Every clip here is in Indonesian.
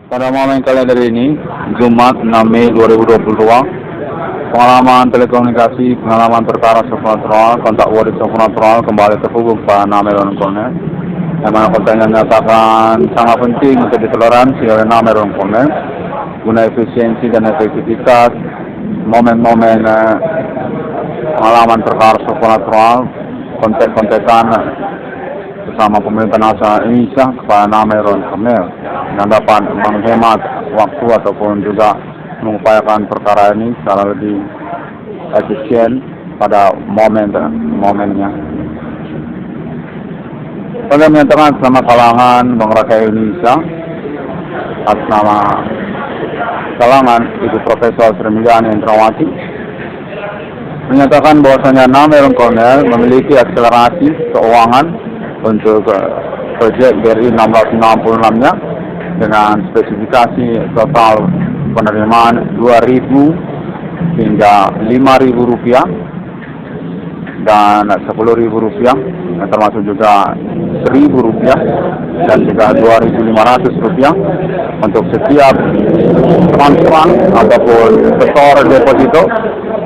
Pada momen kalender ini, Jumat 6 Mei 2022, pengalaman telekomunikasi, pengalaman perkara supernatural, kontak waris supernatural kembali terhubung pada nama Ron Cornell, yang mana kontennya menyatakan sangat penting untuk ditoleransi oleh nama Ron Cornell, guna efisiensi dan efektivitas momen-momen pengalaman perkara supernatural, kontek-kontekan bersama pemerintah nasional Indonesia kepada nama Ron Cornell yang dapat menghemat waktu ataupun juga mengupayakan perkara ini secara lebih efisien pada momennya. Saya menyatakan sama kalangan Bank Rakyat Indonesia atas nama kalangan Ibu Profesor Sri Mulyani Indrawati menyatakan bahwasanya nama Ron Cornell memiliki akselerasi keuangan untuk proyek BRI 666-nya dengan spesifikasi total penerimaan 2.000 hingga 5.000 rupiah dan 10.000 rupiah, termasuk juga 1.000 rupiah dan juga 2.500 rupiah untuk setiap transfer ataupun setor deposito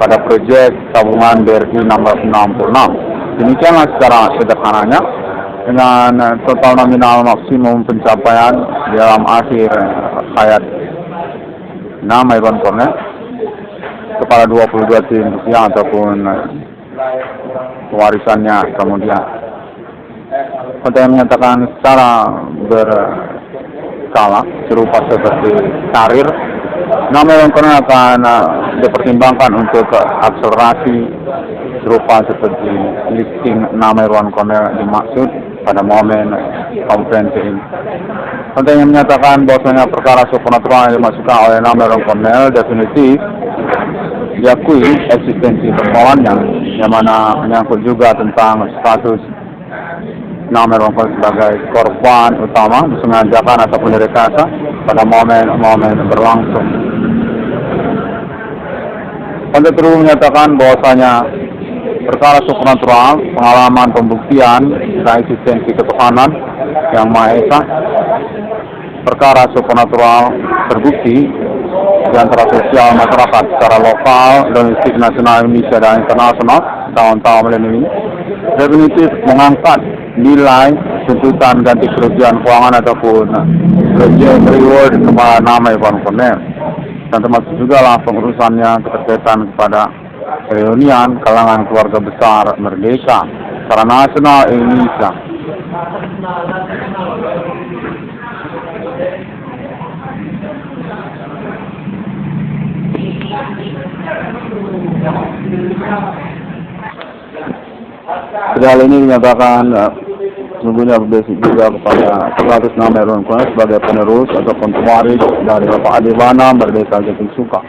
pada proyek tabungan BRI 666. Demikianlah secara sederhananya, dengan total nominal maksimum pencapaian dalam akhir hayat nama Ron Cornell kepada 22 triliun rupiah ataupun warisannya kemudian. Konten menyatakan secara berkala serupa seperti karir, nama Ron Cornell akan dipertimbangkan untuk akselerasi serupa seperti listing nama Ron Cornell dimaksud pada momen konferensi ini. Konten yang menyatakan bahwasanya perkara supernatural yang dimasukkan oleh nama Ron Cornell definitif diakui eksistensi persoalannya, yang mana menyangkut juga tentang status nama Ron Cornell sebagai korban utama disengajakan ataupun direkayasa pada momen-momen berlangsung. Konten terus menyatakan bahwasanya perkara supernatural, pengalaman pembuktian dan eksistensi ketuhanan yang Maha Esa, perkara supernatural terbukti di antara sosial masyarakat secara lokal, domestik, nasional, Indonesia dan internasional tahun-tahun ini definitif mengangkat nilai tuntutan ganti kerugian keuangan ataupun reward kepada nama Ron Cornell, dan termasuk juga lah pengurusannya keterkaitan kepada reunian kalangan keluarga besar Merdeka secara nasional Indonesia. Hal ini dinyatakan sesungguhnya berbasic juga kepada 100 nama Ron Cornell sebagai penerus ataupun pewaris dari Bapak Adibana Merdeka Jatim Suka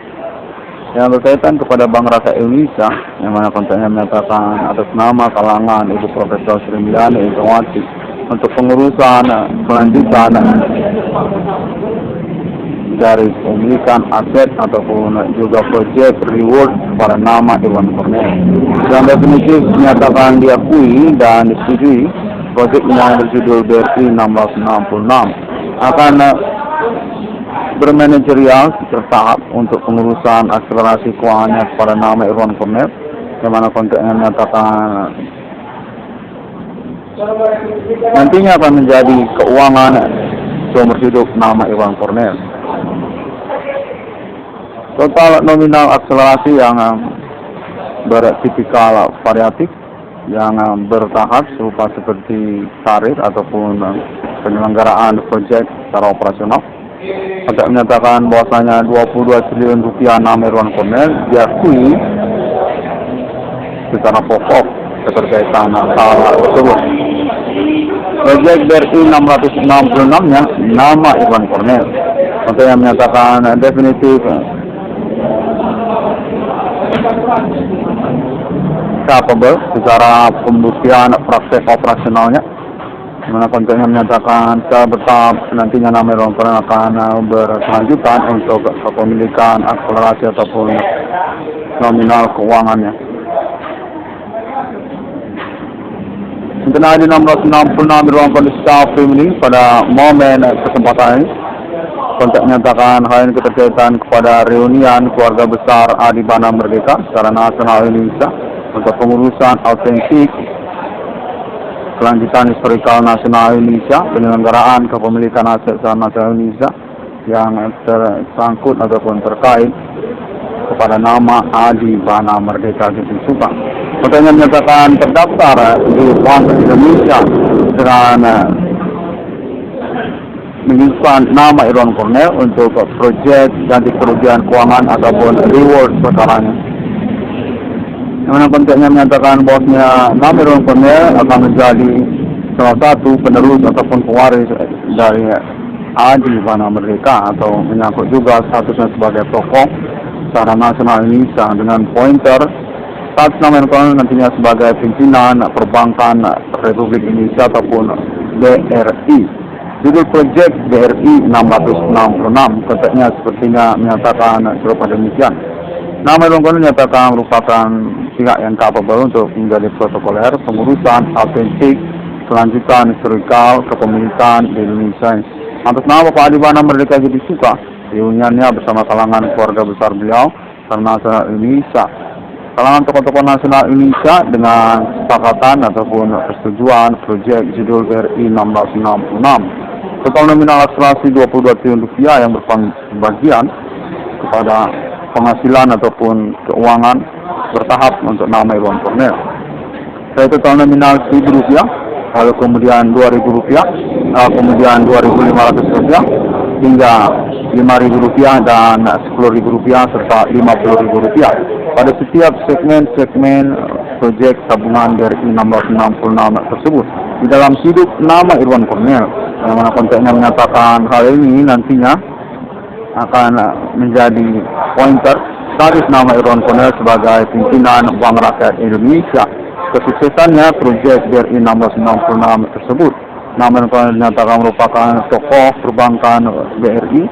yang berkaitan kepada Bank Rakyat Indonesia, yang mana kontennya menyatakan atas nama kalangan Ibu Profesor Sri Mulyani Indrawati untuk pengurusan kelanjutan dari pemilikan aset ataupun juga proyek reward pada nama Ron Cornell yang definitif dinyatakan diakui dan disetujui. Proyek yang berjudul BRI 666 akan bermanajerial bertahap untuk pengurusan akselerasi keuangannya kepada nama Ron Cornell, yang mana kontennya menyatakan nantinya akan menjadi keuangan seumur hidup nama Ron Cornell. Total nominal akselerasi yang bertipikal variatif yang bertahap serupa seperti karir ataupun penyelenggaraan proyek secara operasional. Untuk menyatakan bahwasanya 22 triliun rupiah nama Ron Cornell diakui secara pokok keterkaitan hal tersebut. Proyek BRI 666-nya nama Ron Cornell. Untuk yang menyatakan definitif capable secara pembuktian praktek operasionalnya, dimana kontennya menyatakan secara bertahap nantinya nama Ron Cornell akan berkelanjutan untuk kepemilikan akselerasi ataupun nominal keuangannya. Internasional 666 di ruang kondisi staff ini pada momen kesempatan ini Kontak menyatakan hal ini keterkaitan kepada reunian keluarga besar Adi Bana Merdeka secara nasional Indonesia untuk pengurusan autentik kelanjutan historikal nasional Indonesia, penyelenggaraan kepemilikan aset secara nasional Indonesia yang tersangkut ataupun terkait kepada nama Adi Bana Merdeka Gitu Subang. Kontaknya menyatakan terdaftar di Bank Indonesia dengan menyimpan nama Irwan Cornel untuk proyek ganti kerugian keuangan ataupun reward perkaranya. Yang mana kontaknya menyatakan bahwasanya nama Irwan Cornel akan menjadi salah satu penerus ataupun pewaris dari Adi Bana Merdeka, atau menyangkut juga statusnya sebagai tokoh secara nasional Indonesia dengan pointer status nama Irwan Cornel nantinya sebagai pimpinan perbankan Republik Indonesia ataupun BRI. Judul proyek BRI 666, kontaknya sepertinya menyatakan serupa demikian. Nama Irwan Cornel menyatakan merupakan pihak yang kapabel untuk menjadi protokoler pengurusan autentik kelanjutan historikal kepemilikan di Indonesia. Atas nama Pak Adi Bana Merdeka Jadi Suka, reuniannya bersama kalangan keluarga besar beliau karena nasional Indonesia, kalangan tokoh-tokoh nasional Indonesia dengan kesepakatan ataupun persetujuan proyek judul BRI 666. Total nominal akselerasi 22 triliun rupiah yang berbagian kepada penghasilan ataupun keuangan bertahap untuk nama Irwan Cornel. Dari total nominal Rp1.000, lalu kemudian Rp2.000, kemudian Rp2.500 hingga Rp5.000 dan Rp10.000 serta Rp50.000 pada setiap segmen proyek tabungan dari 666 tersebut. Di dalam hidup nama Irwan Cornel, yang mana kontaknya menyatakan hal ini nantinya akan menjadi pointer status nama Irwan Cornel sebagai pimpinan Bank Rakyat Indonesia. Kesuksesannya proyek BRI 666 tersebut, nama Irwan Cornel dinyatakan merupakan tokoh perbankan BRI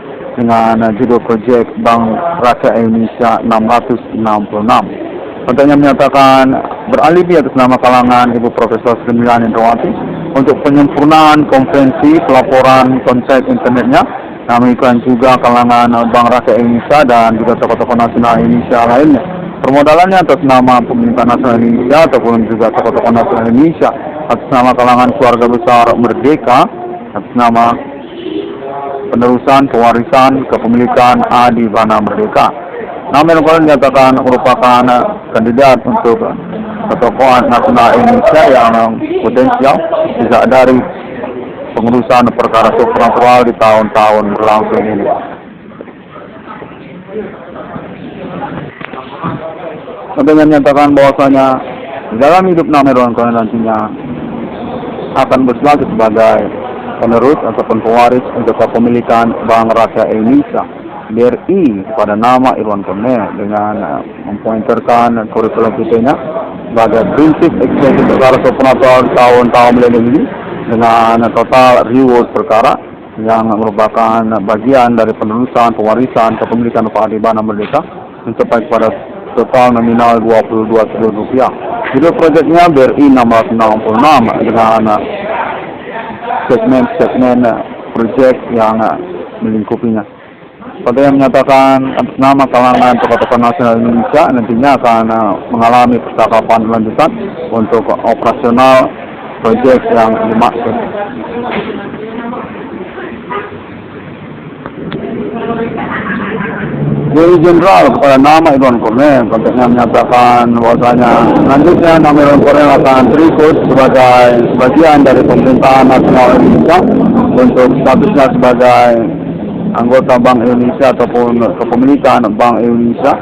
dengan judul proyek Bank Rakyat Indonesia 666. Kontaknya menyatakan beralibi atas nama kalangan Ibu Profesor Sri Mulyani Indrawati untuk penyempurnaan konferensi pelaporan konsep internetnya. Demikian juga kalangan Bank Rakyat Indonesia dan juga tokoh-tokoh nasional Indonesia lainnya. Permodalannya atas nama Pemerintahan Nasional Indonesia ataupun juga tokoh-tokoh nasional Indonesia, atas nama kalangan keluarga besar Merdeka, atas nama penerusan pewarisan kepemilikan Adi Bana Merdeka. Nama Irwan Cornel dinyatakan merupakan kandidat untuk ketokohan nasional Indonesia yang potensial bisa dari pengurusan perkara supranatural di tahun-tahun berlangsung ini. Kontaknya menyatakan bahwasanya dalam hidup nama Irwan Cornel nantinya akan berstatus sebagai penerus ataupun pewaris untuk kepemilikan Bank Rakyat Indonesia BRI kepada nama Irwan Cornel dengan mempointerkan kurikulum vitae-nya sebagai prinsip eksekusi perkara supranatural tahun-tahun milenium ini dengan total reward perkara yang merupakan bagian dari penerusan pewarisan kepemilikan Pak Adi Bana Merdeka mencapai kepada total nominal Rp22 triliun. Judul proyeknya BRI 666 dengan segmen-segmen proyek yang melingkupinya. Kontaknya menyatakan atas nama kalangan tokoh-tokoh nasional Indonesia nantinya akan mengalami percakapan lanjutan untuk operasional proyek yang dimaksud. Dewi Jenderal kepada nama Irwan Cornel, kontaknya menyatakan bahwasanya selanjutnya nama Irwan Cornel akan terikut sebagai bagian dari pemerintahan nasional Indonesia untuk statusnya sebagai anggota Bank Indonesia ataupun kepemilikan Bank Indonesia,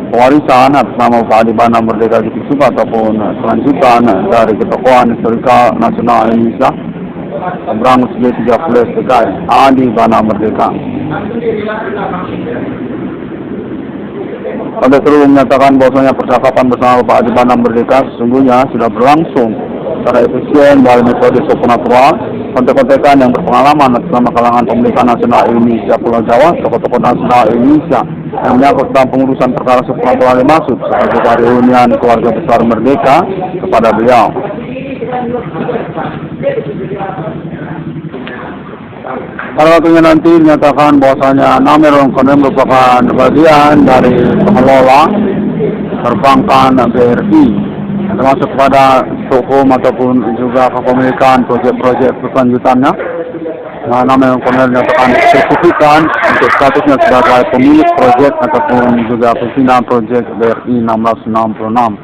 pewarisan atas nama Pak Adi Bana Merdeka Gitu Suka ataupun kelanjutan dari ketokohan historikal nasional Indonesia berangkat 30 dekade Adi Bana Merdeka. Pada seluruh menyatakan bahwasanya percakapan bersama Pak Adi Bana Merdeka sesungguhnya sudah berlangsung secara efisien melalui metode supranatural. Kontek-kontekan yang berpengalaman atas nama kalangan Pemerintahan Nasional Indonesia Pulau Jawa, tokoh-tokoh nasional Indonesia yang menyangkut dalam pengurusan perkara supranatural dimaksud sebagai reunian keluarga besar Merdeka kepada beliau. Pada waktunya nanti dinyatakan bahwasanya nama Irwan Cornell merupakan bagian dari pengelola perbankan BRI, termasuk pada hukum ataupun juga kepemilikan proyek-proyek berkelanjutannya. Nah, nama Irwan Cornell dinyatakan sertifikat untuk statusnya sebagai pemilik proyek ataupun juga pimpinan proyek BRI 1666.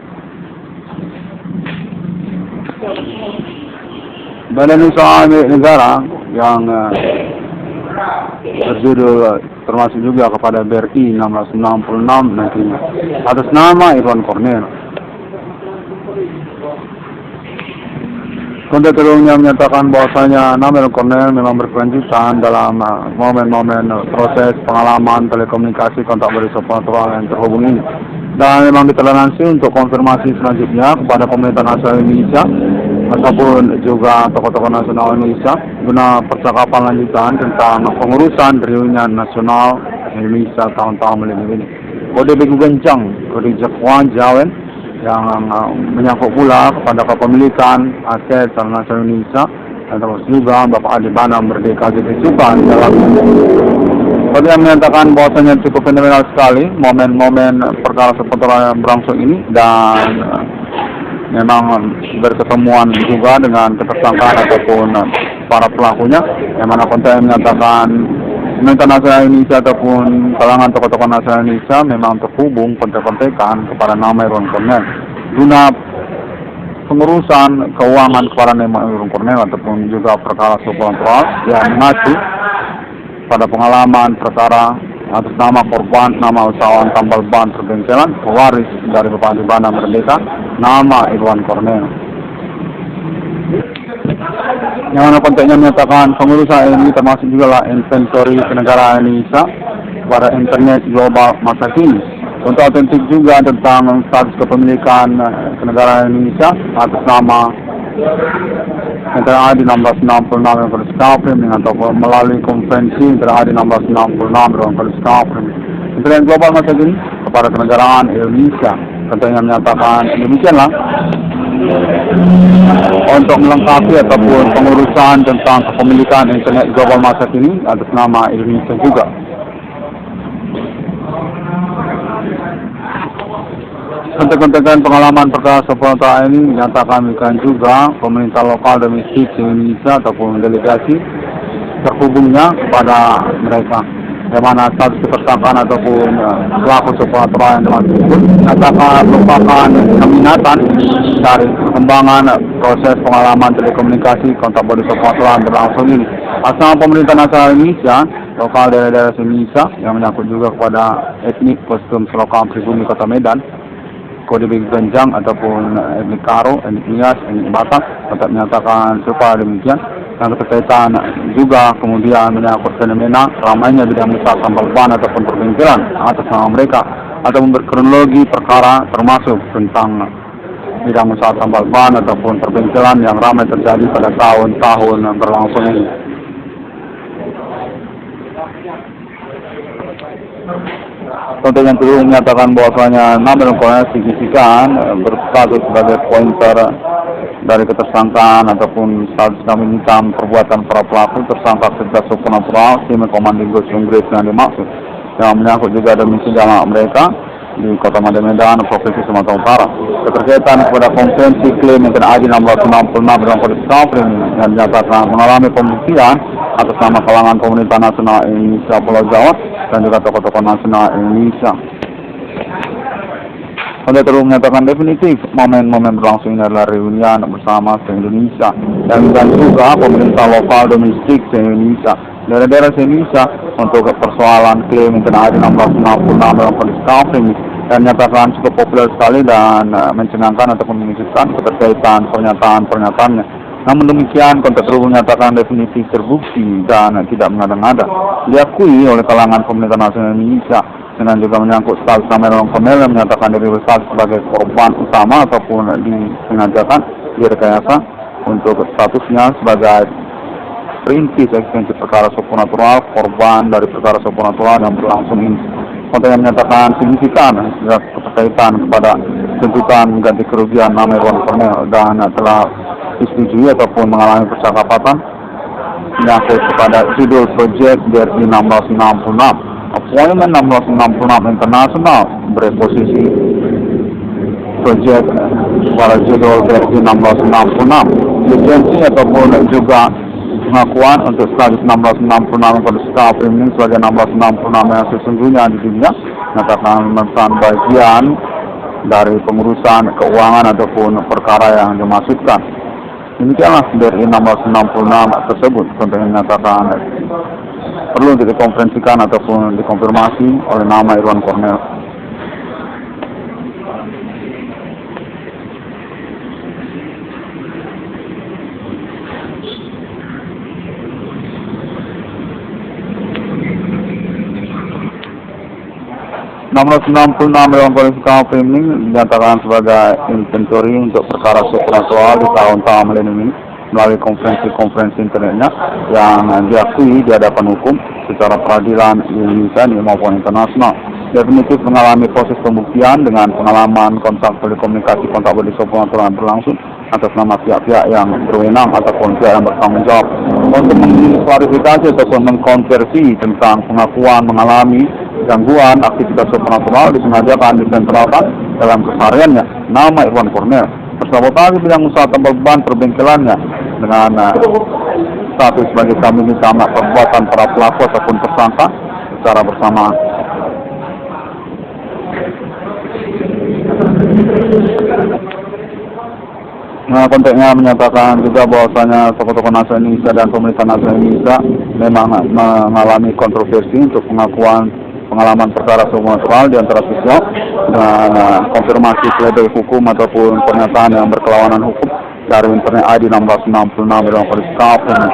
Badan Usaha Milik Negara yang berjudul termasuk juga kepada BRI 1666 nantinya atas nama Irwan Cornell. Kontekstualnya menyatakan bahwasanya nama Irwan Cornell memang berkelanjutan dalam momen-momen proses pengalaman telekomunikasi kontak berisopatral yang terhubung ini, dan memang ditelanasi untuk konfirmasi selanjutnya kepada pemerintah nasional Indonesia ataupun juga tokoh-tokoh nasional Indonesia guna percakapan lanjutan tentang pengurusan reunian nasional Indonesia tahun-tahun melingkung ini. Kode Begu Gencang, kode Jakwan Jawen yang menyangkut pula kepada kepemilikan aset nasional Indonesia dan termasuk juga Bapak Adi Bana Merdeka Ditujukan dalam bagi yang menyatakan bahwasanya cukup fenomenal sekali momen-momen perkara seputar yang berlangsung ini, dan memang berketemuan juga dengan ketersangkaan ataupun para pelakunya, yang mana konten menyatakan pemerintah nasional Indonesia ataupun kalangan tokoh-tokoh nasional Indonesia memang terhubung kontek-kontekan kepada nama Irwan Cornell guna pengurusan keuangan kepada nama Irwan Cornell ataupun juga perkara supernatural yang mengacu pada pengalaman perkara atas nama korban, nama usahawan tambal ban perbengkelan, pewaris dari Bapak Adi Bana Merdeka, nama Irwan Cornell. Yang mana kontennya menyatakan pengurusan ini termasuk juga lah inventory kenegaraan Indonesia pada internet global masa kini. Untuk autentik juga tentang status kepemilikan kenegaraan Indonesia atas nama Negara Adi 1666 yang berskaprim ataupun melalui konvensi Negara Adi 1666 yang berskaprim internet global masa kini kepada kenegaraan Indonesia. Katanya menyatakan demikianlah untuk melengkapi ataupun pengurusan tentang kepemilikan internet global masa kini atas nama Indonesia juga. Konten-konten pengalaman perkara seputar ini dinyatakan bukan juga pemerintah lokal domestik Indonesia ataupun delegasi terhubungnya kepada mereka, di mana status tersangkaan ataupun pelaku seputar yang tersebut nyatakan merupakan keminatan dari perkembangan proses pengalaman telekomunikasi kontak bodi seputar berlangsung ini. Asal pemerintah nasional Indonesia, lokal daerah-daerah Indonesia yang menyangkut juga kepada etnik kostum selokam pribumi Kota Medan, kode Begu Gencang ataupun etnik Karo, etnik Nias, etnik Batak, tetap menyatakan serupa demikian. Dan berkaitan juga kemudian menyangkut fenomena ramainya bidang usaha tambal ban ataupun perbengkelan atas nama mereka, ataupun berkronologi perkara termasuk tentang bidang usaha tambal ban ataupun perbengkelan yang ramai terjadi pada tahun-tahun berlangsung ini. Contoh yang kedua menyatakan bahwasanya nama Irwan Cornell signifikan berstatus sebagai pointer dari ketersangkaan ataupun status kambing hitam perbuatan para pelaku tersangka secara supernatural si Komando Inggris yang dimaksud, yang menyangkut juga domisi jamaah mereka di Kota Medan, Provinsi Sumatera Utara. Keterkaitan kepada konvensi klaim yang Adi 1666 dalam kode Skaprim yang dinyatakan mengalami pembuktian atas nama kalangan pemerintah nasional Indonesia Pulau Jawa dan juga tokoh-tokoh nasional Indonesia. Pada terus menyatakan definitif momen-momen berlangsung ini adalah reunian bersama se-Indonesia dan juga pemerintah lokal domestik se-Indonesia, daerah-daerah se-Indonesia untuk persoalan klaim Adi 1666 dalam kode Skaprim dan nyatakan cukup populer sekali dan mencengangkan ataupun mengejutkan keterkaitan pernyataan-pernyataannya. Namun demikian, konteks tersebut menyatakan definitif terbukti dan tidak mengada-ngada, diakui oleh kalangan pemerintah nasional Indonesia, dengan juga menyangkut status nama Irwan Cornell yang menyatakan diri berstatus sebagai korban utama ataupun disengajakan, direkayasa untuk statusnya sebagai perintis eksistensi perkara supernatural, korban dari perkara supernatural yang berlangsung ini. Konteks yang menyatakan signifikan keterkaitan kepada tuntutan ganti kerugian nama Irwan Cornell dan telah disetujui ataupun mengalami percakapan menyangkut kepada judul proyek BRI 1666, appointment 1666 internasional berposisi proyek pada judul BRI 1666, lisensi ataupun juga pengakuan untuk status 1666 pada staf ini sebagai 1666 yang sesungguhnya di dunia, menyatakan merupakan bagian dari pengurusan keuangan ataupun perkara yang dimaksudkan. Demikianlah dari 1666 tersebut untuk menyatakan perlu dikonferensikan ataupun dikonfirmasi oleh nama Irwan Cornel. Nomor 66 dalam polisi Framing dinyatakan sebagai inventory untuk perkara supranatural di tahun-tahun milenium ini melalui konferensi internetnya yang diakui di hadapan hukum secara peradilan Indonesia maupun internasional. Definitif mengalami proses pembuktian dengan pengalaman kontak telekomunikasi kontak berdiskusi supranatural berlangsung atas nama pihak-pihak yang berwenang ataupun pihak yang bertanggung jawab untuk mengklarifikasi ataupun mengkonversi tentang pengakuan mengalami gangguan aktivitas supranatural disengajakan disentralkan dalam kesehariannya. Nama Irwan Cornel bersabotase bidang usaha tambal ban perbengkelannya dengan status sebagai kami sama perbuatan para pelaku ataupun tersangka secara bersamaan. Nah, konteksnya menyatakan juga bahwasanya tokoh-tokoh nasional Indonesia dan pemerintah nasional Indonesia memang mengalami kontroversi untuk pengakuan pengalaman perkara supranatural di antara siswa dan konfirmasi pledoi hukum ataupun pernyataan yang berkelawanan hukum dari internet ID 1666 dalam polisi Framing.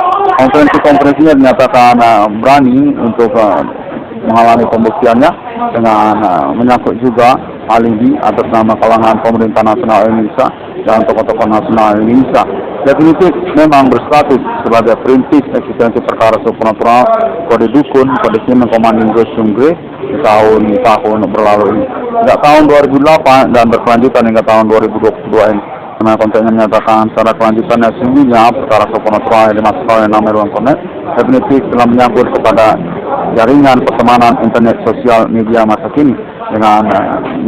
Konferensinya dinyatakan berani untuk mengalami pembuktiannya dengan menyangkut juga alibi atas nama kalangan pemerintah nasional Indonesia dan tokoh-tokoh nasional Indonesia. Definitif memang berstatus sebagai perintis eksistensi perkara supranatural kode dukun kode Simen Komanding Gosungge di tahun berlalu ini. Sejak tahun 2008 dan berkelanjutan hingga tahun 2022 ini. Karena kontennya menyatakan secara kelanjutannya sesungguhnya perkara supranatural yang dimaksud oleh nama Irwan Cornel definitif telah menyangkut kepada jaringan pertemanan internet sosial media masa kini dengan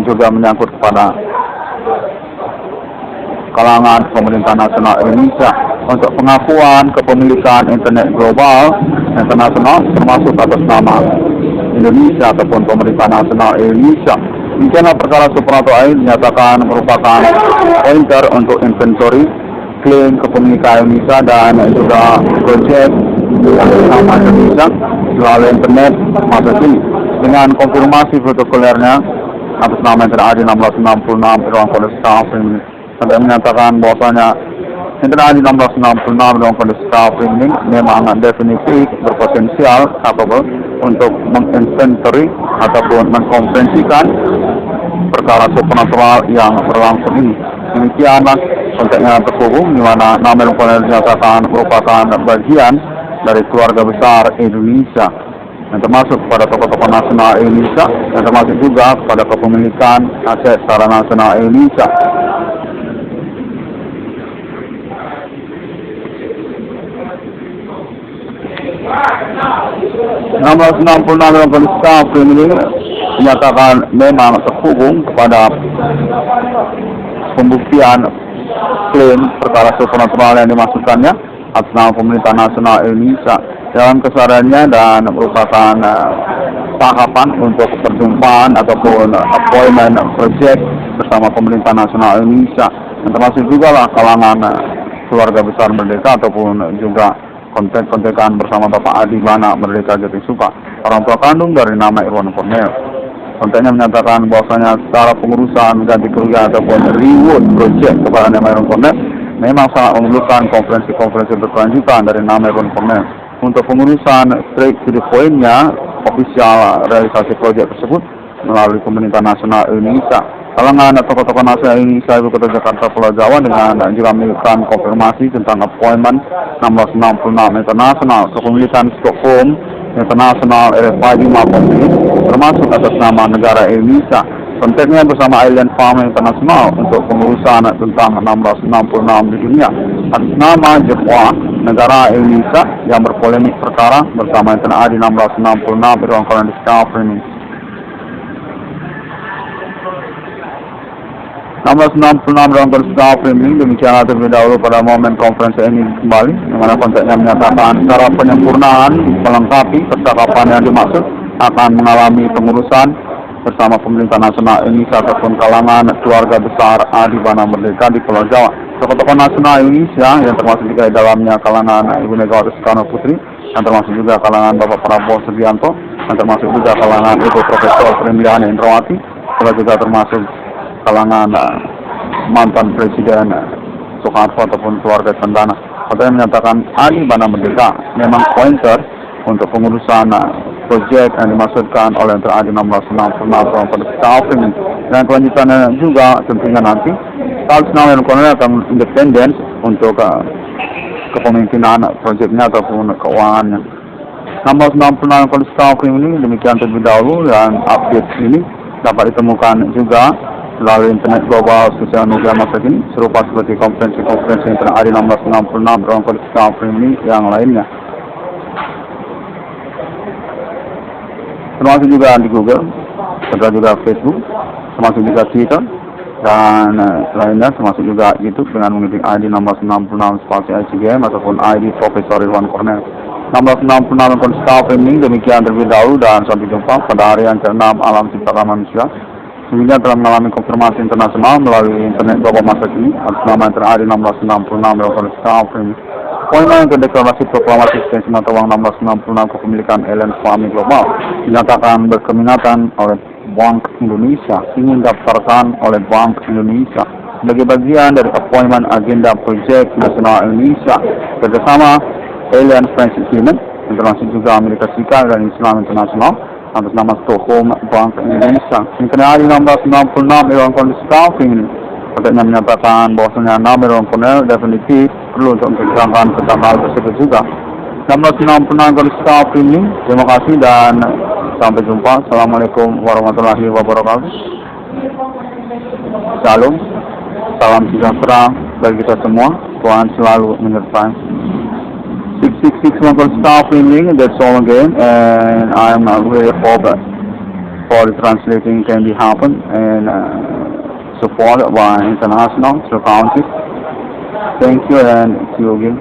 juga menyangkut kepada kalangan pemerintah nasional Indonesia untuk pengakuan kepemilikan internet global internasional termasuk atas nama Indonesia ataupun pemerintah nasional Indonesia. Demikianlah perkara supranatural ini dinyatakan merupakan pointer untuk inventory klaim kepemilikan Indonesia dan juga proyek nama Indonesia melalui internet masa kini dengan konfirmasi protokolernya atas nama internet ID 1666 Irwan Cornel Framing. Sampai menyatakan bahwasanya internet ID 1666 dalam kondisi Framing memang definitif berpotensial capable untuk menginventory ataupun mengkonferensikan perkara supranatural yang berlangsung ini. Demikianlah konteksnya terhubung di mana nama Irwan Cornel dinyatakan merupakan bagian dari keluarga besar Indonesia yang termasuk pada tokoh-tokoh nasional Indonesia yang termasuk juga pada kepemilikan aset secara nasional Indonesia. Nomor 66 dalam kondisi Framing ini menyatakan memang terhubung kepada pembuktian klaim perkara supranatural yang dimaksudkannya atas nama pemerintah nasional Indonesia dalam kesehariannya dan merupakan tahapan untuk perjumpaan ataupun appointment project bersama pemerintah nasional Indonesia yang termasuk juga lah kalangan keluarga besar Merdeka ataupun juga kontek-kontekan bersama Bapak Adi Bana Merdeka Jatisukma, orang tua kandung dari nama Irwan Cornel. Kontennya menyatakan bahwasanya secara pengurusan ganti kerugian ataupun reward project kepada nama Irwan Cornel memang sangat memerlukan konferensi berkelanjutan dari nama Irwan Cornel. Untuk pengurusan straight to the point-nya ofisial realisasi proyek tersebut melalui pemerintah nasional Indonesia. Kalangan tokoh-tokoh nasional Indonesia Ibu Kota Jakarta Pulau Jawa dengan juga memberikan konfirmasi tentang appointment 1666 internasional kepemilikan Stockholm International RFID Company termasuk atas nama negara Indonesia. Konteksnya bersama Island Farm International untuk pengurusan tentang 1666 di dunia atas nama Jepang negara Indonesia yang berpolemik perkara bersama Intan Adi 1666 ruang koran Discovery ini. 1666 ruang koran Discovery ini demikianlah terlebih dahulu pada momen konferensi ini kembali, di mana konteksnya menyatakan secara penyempurnaan melengkapi percakapan yang dimaksud akan mengalami pengurusan bersama pemerintah nasional Indonesia ataupun kalangan keluarga besar Adi Bana Merdeka di Pulau Jawa. Tokoh-tokoh nasional Indonesia yang termasuk juga di dalamnya kalangan Ibu Megawati Soekarno Putri, yang termasuk juga kalangan Bapak Prabowo Subianto, yang termasuk juga kalangan Ibu Profesor Pemilihan Indrawati, juga termasuk kalangan mantan Presiden Soekarno ataupun keluarga cendana. Katanya menyatakan Adi Bana Merdeka memang pointer untuk pengurusan proyek yang dimaksudkan oleh Intan Adi 1666 pada tahun ini. Dan kelanjutannya juga tentunya nanti Nasional yang Kolonel akan independen untuk kepemimpinan proyeknya ataupun keuangannya. 1666 kondisi tahun ini demikian terlebih dahulu, dan update ini dapat ditemukan juga melalui internet global sosial media masa kini serupa seperti konferensi Intan Adi 1666 ruang kondisi tahun ini yang lainnya. Termasuk juga di Google, serta juga Facebook, termasuk juga Twitter, dan lainnya, termasuk juga YouTube dengan mengetik ID 1666 spasi ICGM ataupun ID Profesor Irwan Cornel. 1666 konsisten ini demikian terlebih dahulu, dan sampai jumpa pada hari yang ke-6 alam ciptakan manusia. Sebelumnya telah mengalami konfirmasi internasional melalui internet global masa kini atas nama Intan Adi 1666 dan konsisten ini. Poin lain ke deklarasi proklamasi ekstensi mata uang 1666 kepemilikan Ellen Suami Global dinyatakan berkeminatan oleh Bank Indonesia, ingin daftarkan oleh Bank Indonesia sebagai bagian dari appointment agenda proyek nasional Indonesia kerjasama Alliance French Agreement, termasuk juga Amerika Serikat dan Islam Internasional atas nama Stockholm Bank Indonesia. Intan Adi 1666 dalam kondisi kafir ini katanya menyatakan bahwasanya nama Irwan Cornel definitif perlu untuk mempertimbangkan tentang hal tersebut juga. 1666 kondisi kafir ini, terima kasih dan sampai jumpa. Assalamualaikum warahmatullahi wabarakatuh. Shalom, salam sejahtera bagi kita semua. Tuhan selalu menyertai. 6661 kondisi kafir ini, that's all again, and I'm really hope for the translating can be happen and supported by international countries. Thank you and see you again.